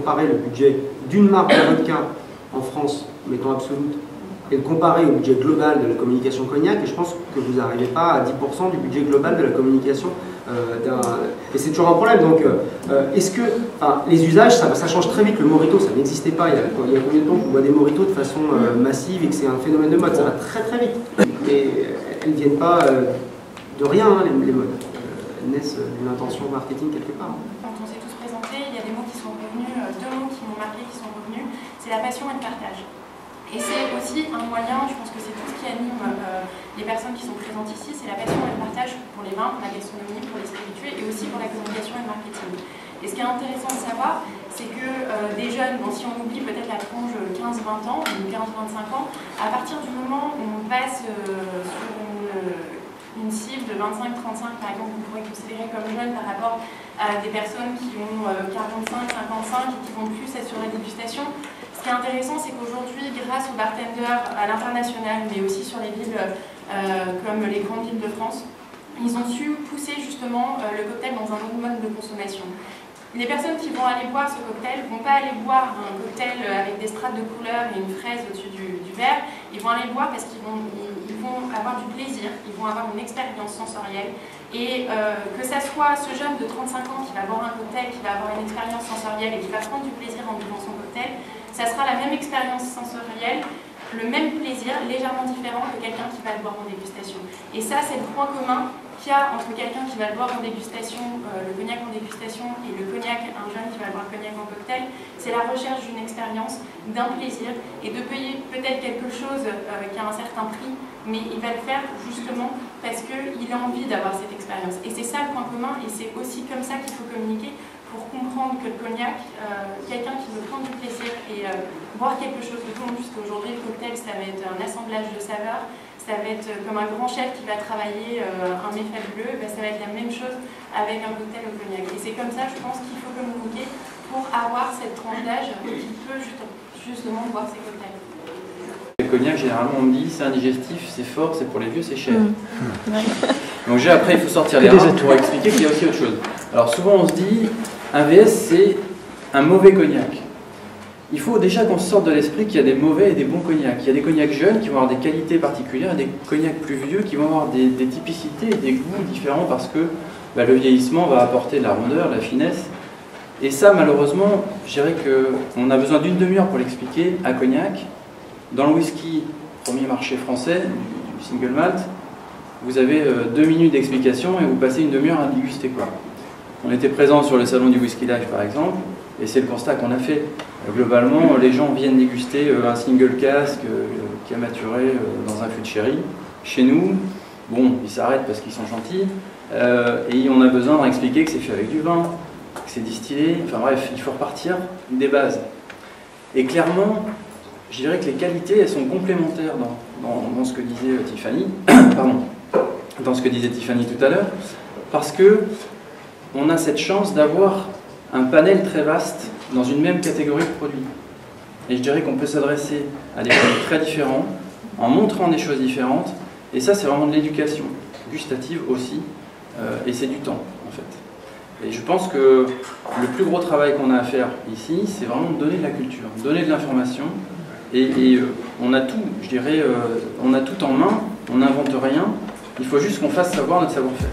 comparer le budget d'une marque de vodka en France, mettons absolute, et le comparer au budget global de la communication cognac, et je pense que vous n'arrivez pas à 10% du budget global de la communication et c'est toujours un problème. Donc, est-ce que les usages, ça change très vite. Le mojito, ça n'existait pas il y a combien de temps qu'on boit des mojitos de façon massive et que c'est un phénomène de mode, ça va très très vite. Et elles ne viennent pas de rien, hein, les modes. Elles naissent d'une intention marketing quelque part. Quand on s'est tous présentés, il y a des mots qui sont revenus, deux mots qui m'ont marqué, qui sont revenus, c'est la passion et le partage. Et c'est aussi un moyen, je pense que c'est tout ce qui anime les personnes qui sont présentes ici, c'est la passion et le partage pour les vins, pour la gastronomie, pour les spiritueux et aussi pour la communication et le marketing. Et ce qui est intéressant de savoir, c'est que des jeunes, bon, si on oublie peut-être la tranche 15-20 ans, ou 15-25 ans, à partir du moment où on passe sur une cible de 25-35 par exemple, vous pourrez considérer comme jeune par rapport à des personnes qui ont 45-55 et qui vont plus être sur la dégustation. Ce qui est intéressant, c'est qu'aujourd'hui, grâce aux bartenders à l'international, mais aussi sur les villes comme les grandes villes de France, ils ont su pousser justement le cocktail dans un autre mode de consommation. Les personnes qui vont aller boire ce cocktail ne vont pas aller boire un cocktail avec des strates de couleurs et une fraise au-dessus du verre. Ils vont aller boire parce qu'ils vont avoir du plaisir, ils vont avoir une expérience sensorielle. Et que ça soit ce jeune de 35 ans qui va boire un cocktail, qui va avoir une expérience sensorielle et qui va prendre du plaisir en buvant son cocktail, ça sera la même expérience sensorielle, le même plaisir, légèrement différent que quelqu'un qui va le boire en dégustation. Et ça, c'est le point commun qu'il y a entre quelqu'un qui va le boire en dégustation, le cognac en dégustation, et le cognac, un jeune qui va boire le cognac en cocktail, c'est la recherche d'une expérience, d'un plaisir, et de payer peut-être quelque chose qui a un certain prix, mais il va le faire justement parce qu'il a envie d'avoir cette expérience. Et c'est ça le point commun, et c'est aussi comme ça qu'il faut communiquer pour comprendre que le cognac, quelqu'un qui veut prendre du plaisir et boire quelque chose de bon, puisqu'aujourd'hui le cocktail ça va être un assemblage de saveurs, ça va être comme un grand chef qui va travailler un mets fabuleux, ben ça va être la même chose avec un cocktail au cognac. Et c'est comme ça, je pense, qu'il faut communiquer pour avoir cette tranche d'âge qui peut justement boire ces cocktails. Le cognac, généralement, on me dit c'est indigestif, c'est fort, c'est pour les vieux, c'est cher. Donc après, il faut sortir les reins pour expliquer qu'il y a aussi autre chose. Alors souvent, on se dit, un VS, c'est un mauvais cognac. Il faut déjà qu'on se sorte de l'esprit qu'il y a des mauvais et des bons cognacs. Il y a des cognacs jeunes qui vont avoir des qualités particulières et des cognacs plus vieux qui vont avoir des typicités et des goûts différents parce que le vieillissement va apporter de la rondeur, de la finesse. Et ça, malheureusement, je dirais qu'on a besoin d'une demi-heure pour l'expliquer. Un cognac, dans le whisky, premier marché français, du single malt, vous avez 2 minutes d'explication et vous passez une demi-heure à déguster quoi. On était présent sur le salon du Whisky Life par exemple, et c'est le constat qu'on a fait. Globalement, les gens viennent déguster un single cask qui a maturé dans un fût de sherry. Chez nous, bon, ils s'arrêtent parce qu'ils sont gentils, et on a besoin d'expliquer que c'est fait avec du vin, que c'est distillé, enfin bref, il faut repartir des bases. Et clairement, je dirais que les qualités, elles sont complémentaires dans ce que disait Tiffany, pardon, dans ce que disait Tiffany tout à l'heure, parce que on a cette chance d'avoir un panel très vaste dans une même catégorie de produits. Et je dirais qu'on peut s'adresser à des produits très différents, en montrant des choses différentes, et ça c'est vraiment de l'éducation gustative aussi, et c'est du temps en fait. Et je pense que le plus gros travail qu'on a à faire ici, c'est vraiment de donner de la culture, donner de l'information, et on a tout, je dirais, on a tout en main, on n'invente rien, il faut juste qu'on fasse savoir notre savoir-faire.